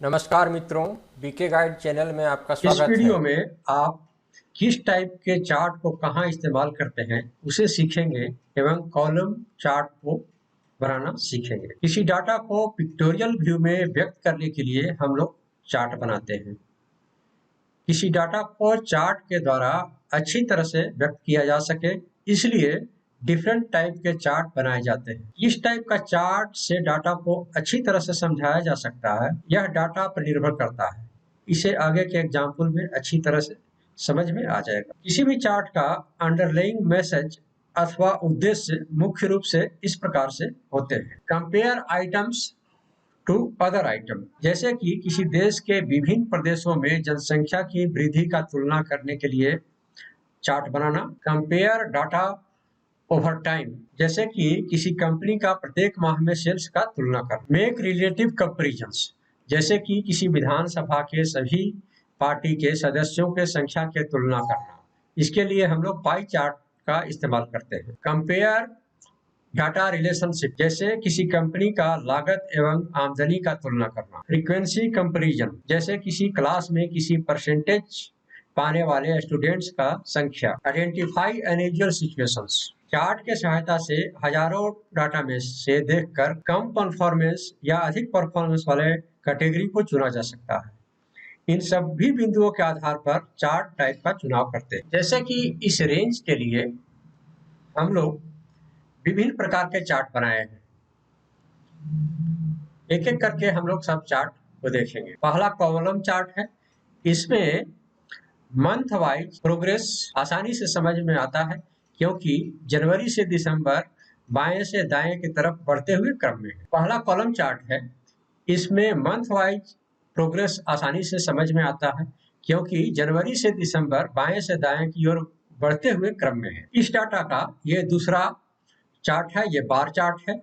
नमस्कार मित्रों, BK guide channel में आपका इस स्वागत है। वीडियो में आप किस टाइप के चार्ट को कहाँ इस्तेमाल करते हैं उसे सीखेंगे एवं कॉलम चार्ट को बनाना सीखेंगे। किसी डाटा को पिक्टोरियल व्यू में व्यक्त करने के लिए हम लोग चार्ट बनाते हैं। किसी डाटा को चार्ट के द्वारा अच्छी तरह से व्यक्त किया जा सके, इसलिए डिफरेंट टाइप के चार्ट बनाए जाते हैं। इस टाइप का चार्ट से डाटा को अच्छी तरह से समझाया जा सकता है। यह डाटा पर निर्भर करता है। इसे आगे के एग्जाम्पल में अच्छी तरह से समझ में आ जाएगा। किसी भी चार्ट का अंडरलाइंग मैसेज अथवा उद्देश्य मुख्य रूप से इस प्रकार से होते हैं। Compare items to other item, जैसे कि किसी देश के विभिन्न प्रदेशों में जनसंख्या की वृद्धि का तुलना करने के लिए चार्ट बनाना। कंपेयर डाटा ओवर टाइम, जैसे कि किसी कंपनी का प्रत्येक माह में सेल्स का तुलना करना। मेक रिलेटिव कंपैरिजंस, जैसे कि किसी विधानसभा के सभी पार्टी के सदस्यों के संख्या के तुलना करना। इसके लिए हम लोग पाई चार्ट का इस्तेमाल करते हैं। कंपेयर डाटा रिलेशनशिप, जैसे किसी कंपनी का लागत एवं आमदनी का तुलना करना। फ्रीक्वेंसी कंपैरिजन, जैसे किसी क्लास में किसी परसेंटेज पाने वाले स्टूडेंट्स का संख्या। आइडेंटिफाई अनयूजुअल सिचुएशंस, चार्ट के सहायता से हजारों डाटा में से देखकर कम परफॉर्मेंस या अधिक परफॉर्मेंस वाले कैटेगरी को चुना जा सकता है। इन सभी बिंदुओं के आधार पर चार्ट टाइप का चुनाव करते हैं। जैसे कि इस रेंज के लिए हम लोग विभिन्न प्रकार के चार्ट बनाए हैं। एक एक करके हम लोग सब चार्ट को देखेंगे। पहला कॉलम चार्ट है। इसमें मंथ वाइज प्रोग्रेस आसानी से समझ में आता है, क्योंकि जनवरी से दिसंबर बाएं से दाएं की तरफ बढ़ते हुए क्रम में है। पहला कॉलम चार्ट है। इसमें मंथ वाइज प्रोग्रेस आसानी से समझ में आता है, क्योंकि जनवरी से दिसंबर बाएं से दाएं की ओर बढ़ते हुए क्रम में है। इस डाटा का ये दूसरा चार्ट है, ये बार चार्ट है।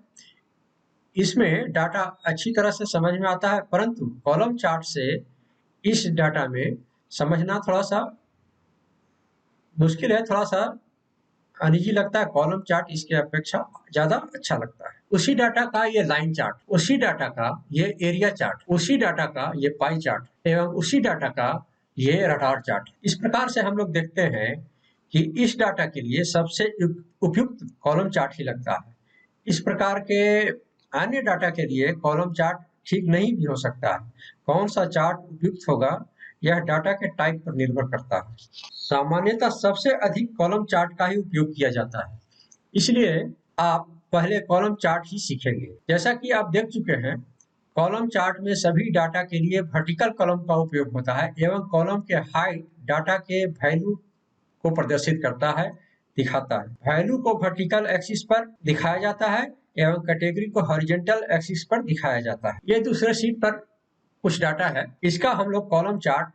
इसमें डाटा अच्छी तरह से समझ में आता है, परंतु कॉलम चार्ट से इस डाटा में समझना थोड़ा सा मुश्किल है, थोड़ा सा अनइजी लगता है। कॉलम चार्ट इसके अपेक्षा ज्यादा अच्छा लगता है। उसी डाटा का ये लाइन चार्ट, उसी डाटा का ये एरिया चार्ट, उसी डाटा का ये पाई चार्ट एवं उसी डाटा का ये रडार चार्ट। इस प्रकार से हम लोग देखते हैं कि इस डाटा के लिए सबसे उपयुक्त कॉलम चार्ट ही लगता है। इस प्रकार के अन्य डाटा के लिए कॉलम चार्ट ठीक नहीं भी हो सकता है। कौन सा चार्ट उपयुक्त होगा यह डाटा के टाइप पर निर्भर करता है। सामान्यतः सबसे अधिक कॉलम चार्ट का ही उपयोग किया जाता है, इसलिए आप पहले कॉलम चार्ट ही सीखेंगे। जैसा कि आप देख चुके हैं, कॉलम चार्ट में सभी डाटा के लिए वर्टिकल कॉलम का उपयोग होता है एवं कॉलम के हाइट डाटा के वैल्यू को प्रदर्शित करता है, दिखाता है। वैल्यू को वर्टिकल एक्सिस पर दिखाया जाता है एवं कैटेगरी को हॉरिजॉन्टल एक्सिस पर दिखाया जाता है। ये दूसरे शीट पर कुछ डाटा है, इसका हम लोग कॉलम चार्ट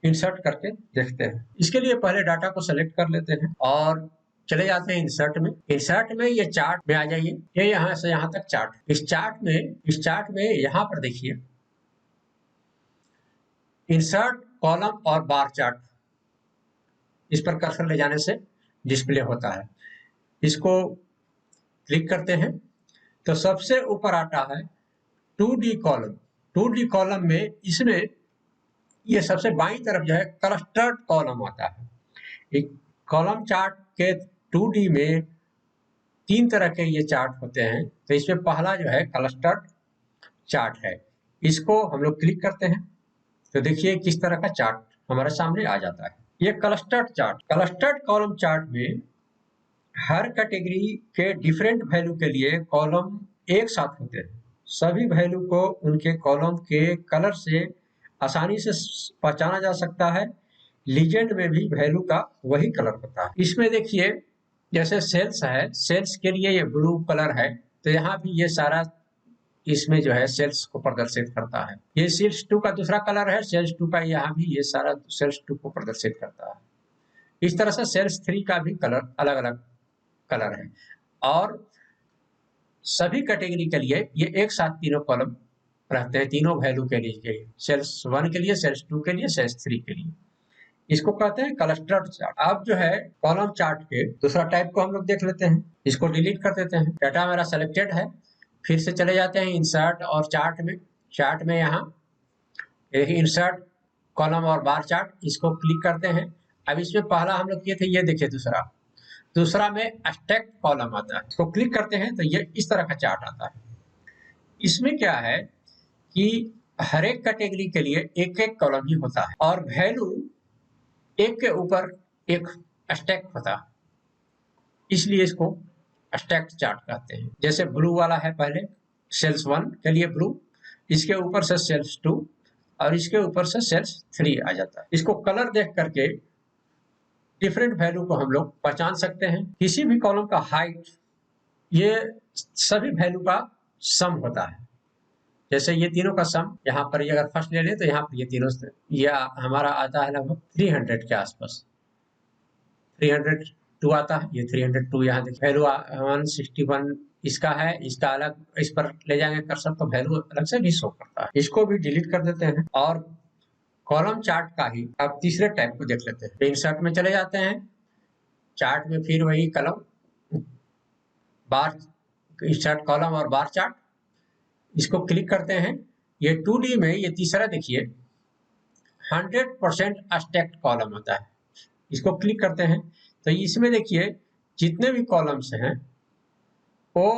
इंसर्ट करके देखते हैं। इसके लिए पहले डाटा को सेलेक्ट कर लेते हैं और चले जाते हैं इंसर्ट में। इंसर्ट में ये चार्ट में आ जाइए। ये यहाँ से यहाँ तक चार्ट। इस चार्ट में यहाँ पर देखिए इंसर्ट कॉलम और बार चार्ट, इस पर कर्सर ले जाने से डिस्प्ले होता है। इसको क्लिक करते हैं तो सबसे ऊपर आता है 2D कॉलम। 2D कॉलम में इसमें ये सबसे बाईं तरफ जो है क्लस्टर्ड कॉलम आता है। एक कॉलम चार्ट के 2D में तीन तरह के ये चार्ट होते हैं, तो इसमें पहला जो है क्लस्टर्ड चार्ट है। इसको हम लोग क्लिक करते हैं तो देखिए किस तरह का चार्ट हमारे सामने आ जाता है। ये क्लस्टर्ड कॉलम चार्ट में हर कैटेगरी के डिफरेंट वैल्यू के लिए कॉलम एक साथ होते हैं। सभी वैल्यू को उनके कॉलम के कलर से आसानी से पहचाना जा सकता है। लीजेंड में भी वैल्यू का वही कलर होता है। इसमें देखिए जैसे सेल्स है, सेल्स के लिए ये ब्लू कलर है, तो यहाँ भी ये सारा इसमें जो है सेल्स को प्रदर्शित करता है। ये सेल्स 2 का दूसरा कलर है, सेल्स 2 का यहाँ भी ये सारा सेल्स 2 को प्रदर्शित करता है। इस तरह से सेल्स 3 का भी कलर अलग अलग कलर है और सभी कैटेगरी के लिए ये एक साथ तीनों कॉलम रहते हैं, तीनों वैल्यू के लिए, सेल्स 1 के लिए, सेल्स 2 के लिए, सेल्स 3 के लिए। इसको कहते हैं क्लस्टर्ड चार्ट। अब जो है कॉलम चार्ट के दूसरा टाइप को हम लोग देख लेते हैं। इसको डिलीट कर देते हैं। डाटा मेरा सेलेक्टेड है, फिर से चले जाते हैं इंसर्ट और चार्ट में। चार्ट में यहाँ देखिए इंसर्ट कॉलम और बार चार्ट, इसको क्लिक करते हैं। अब इसमें पहला हम लोग किए थे, ये देखिए दूसरा में स्टैक्ड कॉलम आता है, इसको क्लिक करते हैं तो ये इस तरह का चार्ट आता है। इसमें क्या है कि हर एक कैटेगरी के लिए एक एक कॉलम ही होता है और वैल्यू एक के ऊपर एक स्टैक होता है, इसलिए इसको स्टैक्ड चार्ट कहते हैं। जैसे ब्लू वाला है, पहले सेल्स 1 के लिए ब्लू, इसके ऊपर से सेल्स 2 और इसके ऊपर से सेल्स 3 आ जाता है। इसको कलर देख करके डिफरेंट वैल्यू को हम लोग पहचान सकते हैं। किसी भी कॉलम का हाइट, ये सभी वैल्यू का सम होता है। जैसे ये तीनों का सम, यहाँ पर ये अगर फर्स्ट ले लें तो यहाँ पर ये तीनों से ये हमारा आता है लगभग 300 के आसपास, 302 आता है। ये 302 यहाँ देखिए, वैल्यू 161 इसका है, इसका अलग, इस पर ले जाएंगे कर्सर तो वैल्यू अलग से भी शो करता है। इसको भी डिलीट कर देते हैं और कॉलम चार्ट का ही अब तीसरे टाइप को देख लेते हैं। इंसर्ट में चले जाते हैं, चार्ट में फिर वही कॉलम बार, इंसर्ट कॉलम और बार चार्ट, इसको क्लिक करते हैं। ये 2D में ये तीसरा देखिए 100% स्टैक्ड कॉलम होता है, इसको क्लिक करते हैं तो इसमें देखिए जितने भी कॉलम्स हैं वो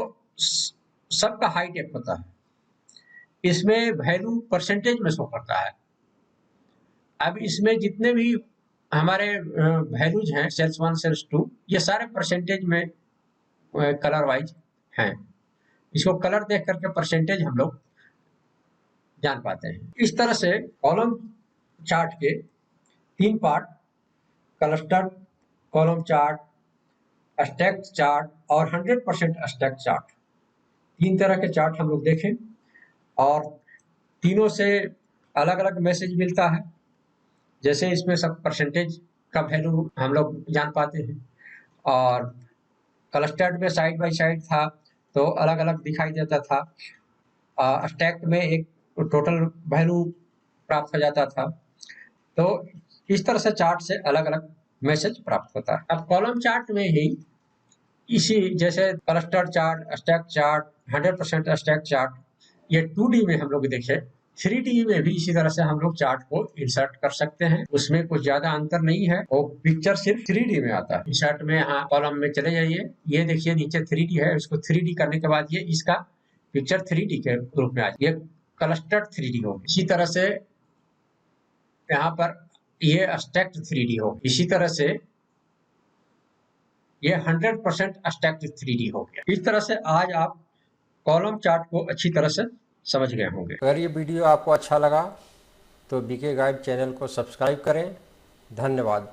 सबका हाइट एक होता है, इसमें वैल्यू परसेंटेज में शो करता है। अब इसमें जितने भी हमारे वैल्यूज हैं सेल्स 1 सेल्स 2, ये सारे परसेंटेज में कलर वाइज हैं। इसको कलर देख करके परसेंटेज हम लोग जान पाते हैं। इस तरह से कॉलम चार्ट के 3 part, cluster column chart, stacked chart और 100% स्टैक्ड चार्ट, 3 तरह के चार्ट हम लोग देखें और तीनों से अलग अलग मैसेज मिलता है। जैसे इसमें सब परसेंटेज का वैल्यू हम लोग जान पाते हैं और क्लस्टर्ड में साइड बाय साइड था तो अलग अलग दिखाई देता था, स्टैक्ड में एक टोटल वैल्यू प्राप्त हो जाता था। तो इस तरह से चार्ट से अलग अलग मैसेज प्राप्त होता है। अब कॉलम चार्ट में ही इसी जैसे cluster chart, stack chart, 100% stack chart, ये 2D में हम लोग देखे, 3D में भी इसी तरह से हम लोग चार्ट को इंसर्ट कर सकते हैं। उसमें कुछ ज्यादा अंतर नहीं है, वो पिक्चर सिर्फ 3D में आता है। इंसर्ट में यहाँ कॉलम में चले जाइए, ये देखिए नीचे 3D है, इसको 3D करने के बाद ये इसका पिक्चर 3D के रूप में आ जाए, ये क्लस्टर्ड 3D हो। इसी तरह से यहाँ पर ये स्टैक्ड 3D हो, इसी तरह से ये 100% स्टैक्ड 3D हो गया। इस तरह से आज आप कॉलम चार्ट को अच्छी तरह से समझ गए होंगे। अगर ये वीडियो आपको अच्छा लगा तो बीके गाइड चैनल को सब्सक्राइब करें। धन्यवाद।